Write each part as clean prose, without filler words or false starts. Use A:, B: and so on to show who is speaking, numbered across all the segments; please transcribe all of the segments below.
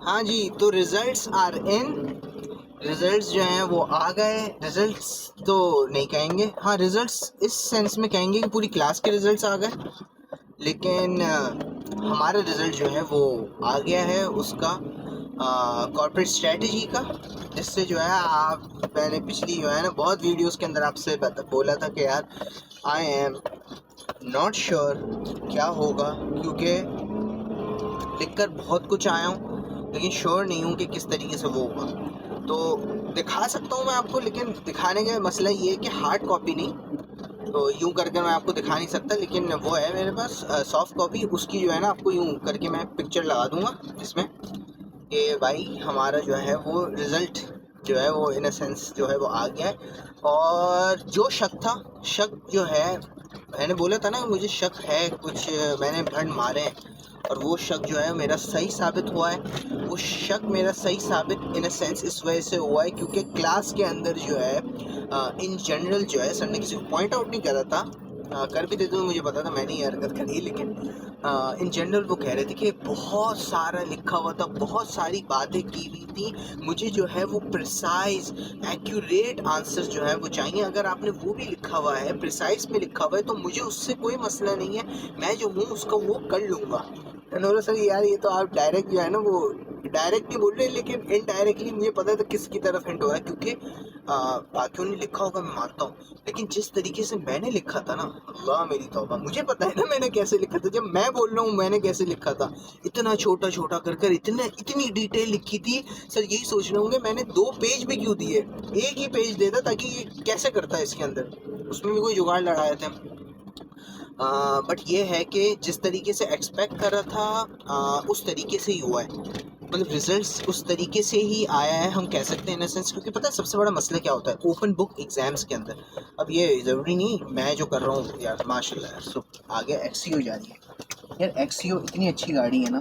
A: हाँ जी, तो results are in. Results जो हैं वो आ गए। रिजल्ट्स तो नहीं कहेंगे, हाँ रिजल्ट्स इस सेंस में कहेंगे कि पूरी क्लास के रिजल्ट्स आ गए, लेकिन हमारा रिज़ल्ट जो है वो आ गया है उसका कॉर्पोरेट स्ट्रेटजी का, जिससे जो है आप मैंने पिछली जो है ना बहुत वीडियोस के अंदर आपसे बोला था कि यार आई एम नॉट श्योर क्या होगा, क्योंकि लिखकर बहुत कुछ आया हूँ लेकिन श्योर नहीं हूँ कि किस तरीके से वो होगा। तो दिखा सकता हूँ मैं आपको, लेकिन दिखाने का मसला ये है कि हार्ड कॉपी नहीं, तो यूँ करके मैं आपको दिखा नहीं सकता, लेकिन वो है मेरे पास सॉफ्ट कॉपी, उसकी जो है ना आपको यूँ करके मैं पिक्चर लगा दूंगा इसमें कि भाई हमारा जो है वो रिज़ल्ट जो है वो इन अ सेंस जो है वो आ गया है। और जो शक था, शक जो है मैंने बोला था ना मुझे शक है कुछ, मैंने भंड मारे हैं और वो शक जो है मेरा सही साबित हुआ है। वो शक मेरा सही साबित इन अ सेंस इस वजह से हुआ है क्योंकि क्लास के अंदर जो है इन जनरल जो है सर ने किसी को पॉइंट आउट नहीं करा था, कर भी देते तो मुझे पता था मैंने ये हरकत करी, लेकिन इन जनरल वो कह रहे थे कि बहुत सारा लिखा हुआ था, बहुत सारी बातें की हुई थी, मुझे जो है वो प्रिसाइज एक्यूरेट आंसर जो है वो चाहिए। अगर आपने वो भी लिखा हुआ है, प्रिसाइज में लिखा हुआ है, तो मुझे उससे कोई मसला नहीं है, मैं जो हूँ उसका वो कर लूँगा। बोला सर यार ये तो आप डायरेक्ट जो है ना वो डायरेक्ट नहीं बोल रहे, लेकिन इनडायरेक्टली मुझे पता था किसकी तरफ हिंट हो रहा है, क्योंकि बाकियों ने लिखा होगा मैं मानता हूँ, लेकिन जिस तरीके से मैंने लिखा था ना, अल्लाह मेरी तौबा, मुझे पता है ना मैंने कैसे लिखा था, जब मैं बोल रहा हूँ मैंने कैसे लिखा था, इतना छोटा छोटा कर कर इतनी डिटेल लिखी थी। सर यही सोच रहे होंगे मैंने 2 पेज भी क्यों दिए, एक ही पेज देता ताकि ये कैसे करता है इसके अंदर, उसमें भी कोई जुगाड़ लड़ाए थे। बट ये है कि जिस तरीके से एक्सपेक्ट कर रहा था उस तरीके से ही हुआ है, मतलब रिजल्ट्स उस तरीके से ही आया है हम कह सकते हैं इन सेंस, क्योंकि पता है सबसे बड़ा मसला क्या होता है ओपन बुक एग्जाम्स के अंदर। अब ये ज़रूरी नहीं मैं जो कर रहा हूँ यार माशाल्लाह यार, सो आगे एक्सीओ जा रही है यार, एक्सीओ इतनी अच्छी गाड़ी है ना,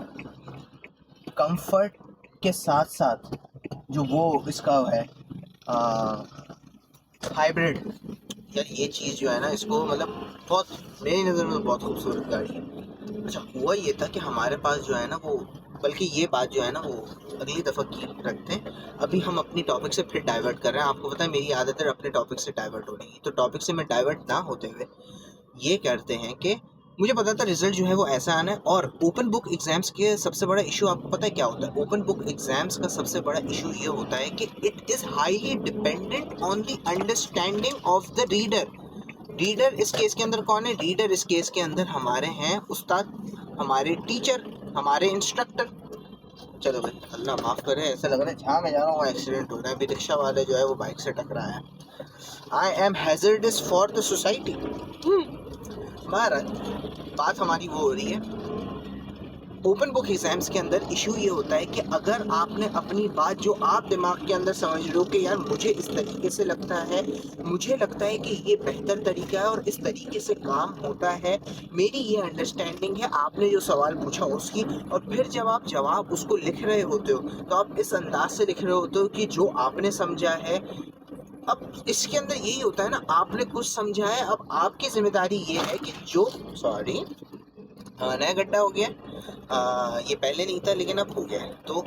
A: कंफर्ट के साथ साथ जो वो इसका है हाइब्रिड, यार ये चीज़ जो है ना इसको मतलब बहुत मेरी नज़र में बहुत खूबसूरत गाड़ी है। अच्छा हुआ ये था कि हमारे पास जो है ना वो, बल्कि ये बात जो है ना वो अगली दफ़ा की रखते हैं, अभी हम अपनी टॉपिक से फिर डाइवर्ट कर रहे हैं। आपको पता है मेरी आदत है अपने टॉपिक से डाइवर्ट होने की, तो टॉपिक से मैं डाइवर्ट ना होते हुए ये करते हैं कि मुझे पता था रिजल्ट जो है वो ऐसा आना है। और ओपन बुक एग्जाम्स के सबसे बड़ा इशू आपको पता है क्या होता है, ओपन बुक एग्जाम्स का सबसे बड़ा इशू ये होता है कि it is highly dependent on the understanding of the reader. Reader इस केस के अंदर कौन है, रीडर इस केस के अंदर हमारे हैं उस्ताद, हमारे टीचर, हमारे इंस्ट्रक्टर। चलो भाई अल्लाह माफ़ करे, ऐसा लग रहा है जहाँ मैं जा रहा हूँ एक्सीडेंट हो रहा है, अभी रिक्शा वाले जो है वो बाइक से टकराया है। I am hazardous for the society. महाराज बात हमारी वो हो रही है, ओपन बुक एग्जाम्स के अंदर इशू ये होता है कि अगर आपने अपनी बात जो आप दिमाग के अंदर समझ रहे हो कि यार मुझे इस तरीके से लगता है, मुझे लगता है कि ये बेहतर तरीका है और इस तरीके से काम होता है, मेरी ये अंडरस्टैंडिंग है, आपने जो सवाल पूछा उसकी, और फिर जब आप जवाब उसको लिख रहे होते हो तो आप इस अंदाज से लिख रहे होते हो कि जो आपने समझा है। अब इसके अंदर यही होता है ना, आपने कुछ समझा है, अब आपकी जिम्मेदारी ये है कि जो सॉरी नया गड्ढा हो गया, ये पहले नहीं था लेकिन अब हो गया है, तो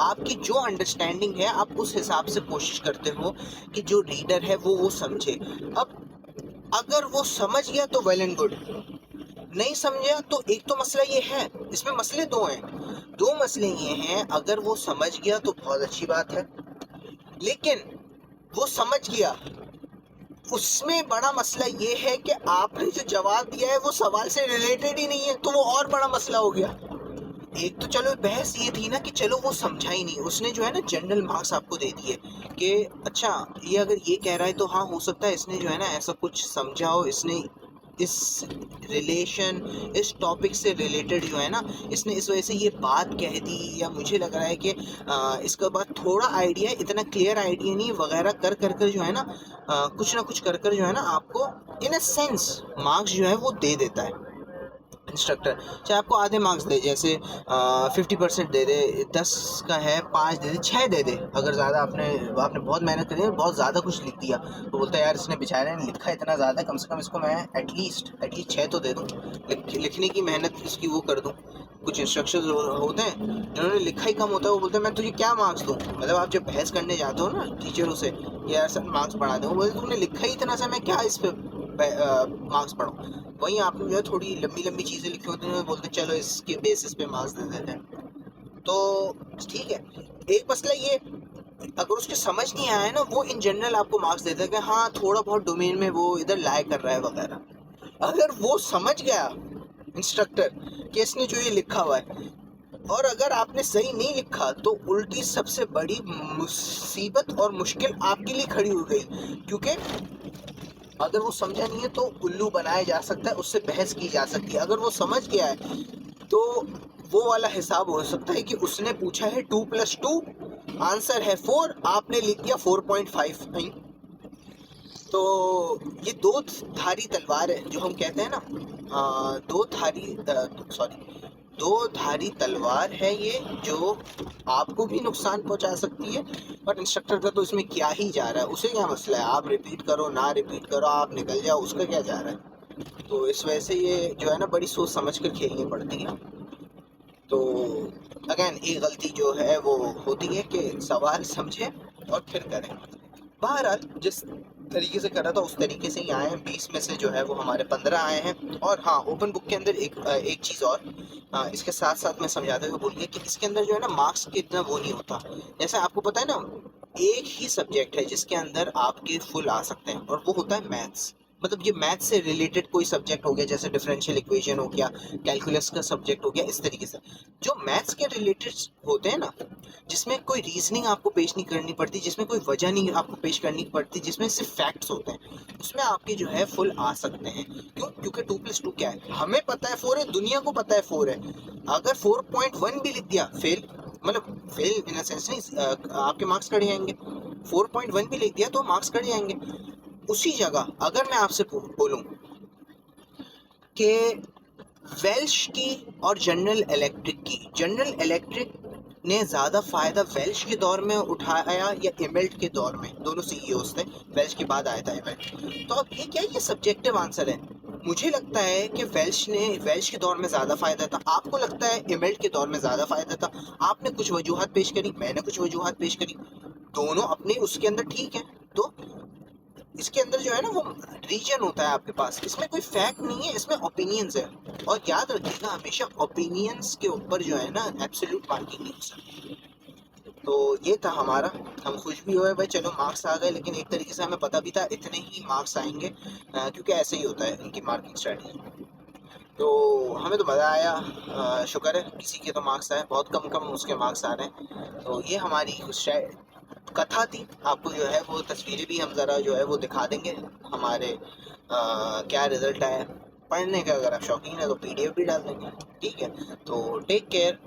A: आपकी जो अंडरस्टैंडिंग है आप उस हिसाब से कोशिश करते हो कि जो रीडर है वो समझे। अब अगर वो समझ गया तो वेल एंड गुड, नहीं समझा तो एक तो मसला ये है, इसमें मसले दो हैं, दो मसले ये हैं, अगर वो समझ गया तो बहुत अच्छी बात है, लेकिन वो समझ गया उसमें बड़ा मसला ये है कि आपने जो जवाब दिया है वो सवाल से रिलेटेड ही नहीं है, तो वो और बड़ा मसला हो गया। एक तो चलो बहस ये थी ना कि चलो वो समझा ही नहीं, उसने जो है ना जनरल मार्क्स आपको दे दिए कि अच्छा ये अगर ये कह रहा है तो हाँ हो सकता है इसने जो है ना ऐसा कुछ समझा हो, इसने इस रिलेशन इस टॉपिक से रिलेटेड जो है ना इसने इस वजह से ये बात कह दी, या मुझे लग रहा है कि इसके बाद थोड़ा आइडिया है, इतना क्लियर आइडिया नहीं वगैरह कर कर कर जो है ना कुछ ना कुछ कर कर जो है ना आपको इन अ सेंस मार्क्स जो है वो दे देता है। इंस्ट्रक्टर चाहे आपको आधे मार्क्स दे, जैसे 50% दे दे, 10 का है 5 दे दे, 6 दे दे, अगर ज़्यादा आपने बहुत मेहनत करी है, बहुत ज़्यादा कुछ लिख दिया तो बोलता है यार इसने बेचारे ने लिखा इतना ज़्यादा, कम से कम इसको मैं एटलीस्ट 6 तो दे दूँ, लिखने की मेहनत इसकी वो कर दूँ। कुछ इंस्ट्रक्शंस होते हैं जिन्होंने लिखा ही कम होता है, वो बोलते हैं मैं तुझे क्या मार्क्स दूँ, मतलब आप जब बहस करने जाते हो ना टीचरों से कि यार सर मार्क्स बढ़ा दें, वो बोलते तुमने लिखा ही इतना सा, मैं क्या इस पर मार्क्स पढ़ूँ। वहीं आपने जो है थोड़ी लंबी लंबी चीज़ें लिखी होती हैं, बोलते हैं चलो इसके बेसिस पे मार्क्स दे देते हैं, तो ठीक है। एक मसला ये, अगर उसके समझ नहीं आया है ना, वो इन जनरल आपको मार्क्स देता है कि हाँ थोड़ा बहुत डोमेन में वो इधर लाए कर रहा है वगैरह। अगर वो समझ गया इंस्ट्रक्टर कि इसने जो ये लिखा हुआ है, और अगर आपने सही नहीं लिखा तो उल्टी सबसे बड़ी मुसीबत और मुश्किल आपके लिए खड़ी हो गई, क्योंकि अगर वो समझा नहीं है तो उल्लू बनाया जा सकता है, उससे बहस की जा सकती है। अगर वो समझ गया है तो वो वाला हिसाब हो सकता है कि उसने पूछा है 2 + 2, आंसर है 4, आपने लिख दिया 4.5। नहीं, तो ये दो धारी तलवार है जो हम कहते हैं ना, दो धारी तलवार है ये, जो आपको भी नुकसान पहुंचा सकती है, और इंस्ट्रक्टर का तो इसमें क्या ही जा रहा है, उसे क्या मसला है, आप रिपीट करो ना रिपीट करो, आप निकल जाओ, उसका क्या जा रहा है। तो इस वजह से ये जो है ना बड़ी सोच समझ कर खेलनी पड़ती है। तो अगेन एक गलती जो है वो होती है कि सवाल समझें और फिर करें। बहरहाल जिस तरीके से करा था उस तरीके से ही आए हैं, 20 में से जो है वो हमारे 15 आए हैं। और हाँ, ओपन बुक के अंदर एक चीज़ और, इसके साथ साथ मैं समझाते हुए बोल गया कि इसके अंदर जो है ना मार्क्स के इतना वो नहीं होता। जैसे आपको पता है ना, एक ही सब्जेक्ट है जिसके अंदर आपके फुल आ सकते हैं, और वो होता है मैथ्स। मतलब ये मैथ्स से रिलेटेड कोई सब्जेक्ट हो गया, जैसे डिफरेंशियल इक्वेशन हो गया, कैलकुलस का सब्जेक्ट हो गया, इस तरीके से जो मैथ्स के रिलेटेड होते हैं ना, जिसमें कोई रीजनिंग आपको पेश नहीं करनी पड़ती, जिसमें कोई वजह नहीं आपको पेश करनी पड़ती, जिसमें सिर्फ फैक्ट्स होते हैं, उसमें आपके जो है फुल आ सकते हैं। क्यों? क्योंकि 2 + 2 क्या है, हमें पता है 4 है, दुनिया को पता है 4 है। अगर 4.1 भी लिख दिया फेल, मतलब फेल इन सेंस नहीं, आपके मार्क्स कट जाएंगे। 4.1 भी लिख दिया तो मार्क्स कट जाएंगे। उसी जगह अगर मैं आपसे बोलूं कि वेल्श की और जनरल इलेक्ट्रिक ने ज़्यादा फ़ायदा वेल्श के दौर में उठाया या इमेल्ट के दौर में, दोनों सीईओज थे, वेल्श के बाद आया था इमेल्ट। तो अब ये सब्जेक्टिव आंसर है। मुझे लगता है कि वेल्श के दौर में ज़्यादा फ़ायदा था, आपको लगता है इमेल्ट के दौर में ज़्यादा फ़ायदा था। आपने कुछ वजूहत पेश करी, मैंने कुछ वजूहत पेश करी, दोनों अपने उसके अंदर ठीक है। तो इसके अंदर जो है ना वो रीजन होता है आपके पास, इसमें कोई फैक्ट नहीं है, इसमें ओपिनियंस है। और याद रखिएगा हमेशा ओपिनियंस के ऊपर जो है ना एब्सोल्यूट मार्किंग नहीं हो सकती। तो ये था हमारा, हम खुश भी हुए भाई चलो मार्क्स आ गए, लेकिन एक तरीके से हमें पता भी था इतने ही मार्क्स आएंगे, क्योंकि ऐसे ही होता है इनकी मार्किंग स्ट्रेटजी। तो हमें तो मज़ा आया, शुक्र है किसी के तो मार्क्स आए, बहुत कम कम उसके मार्क्स आ रहे हैं। तो ये हमारी कुछ कथा थी। आपको जो है वो तस्वीरें भी हम ज़रा जो है वो दिखा देंगे हमारे क्या रिज़ल्ट आया। पढ़ने का अगर आप शौकीन है तो PDF भी डाल देंगे। ठीक है, तो टेक केयर।